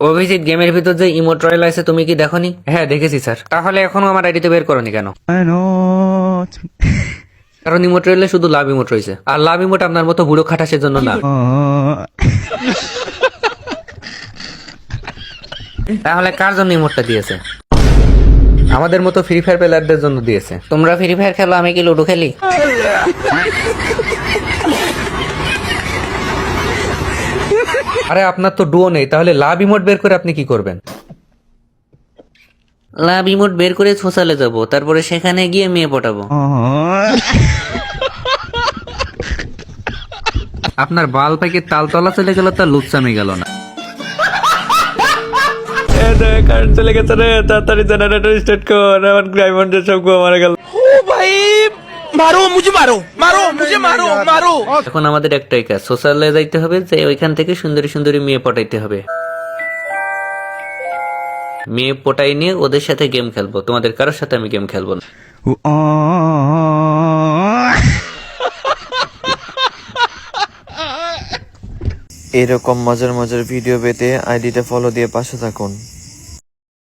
অভিজিৎ, গেমের ভিতর যে ইমোট রয়েল আছে তুমি কি দেখোনি? হ্যাঁ দেখেছি স্যার। তাহলে এখনো আমার আইডিতে বের করনি কেন? কারণ ইমোট রয়েলে শুধু লাভ ইমোট রয়েছে, আর লাভ ইমোট আপনার মতো বুড়ো খাটাসের জন্য না। তাহলে কার জন্য ইমোটটা দিয়েছে? আমাদের মতো ফ্রি ফায়ার প্লেয়ারদের জন্য দিয়েছে। তোমরা ফ্রি ফায়ার খেলো, আমি কি লুডো খেলি? আরে আপনার তো ডুও নেই, তাহলে লাভ ইমোট বের করে আপনি কি করবেন? লাভ ইমোট বের করে সোশ্যালে যাব, তারপরে সেখানে গিয়ে মেয়ে পটাবো। আপনার বাল পাইকে তালতলা চলে গেল, তার লুপসামি গেল না। কারেন্ট চলে গেছে রে, তাড়াতাড়ি জেনারেটর স্টার্ট কর, আমার ডায়মন্ডের সব মারা গেল। এখন আমাদের একটাই কাজ, সোশ্যালে যাইতে হবে, যে ওইখান থেকে সুন্দরী সুন্দরী মেয়ে পটাইতে হবে। মেয়ে পটাই নিয়ে ওদের সাথে গেম খেলবো, তোমাদের কারোর সাথে আমি গেম খেলবো না। এরকম মজার মজার ভিডিও পেতে আইডিটা ফলো দিয়ে পাশে থাকুন।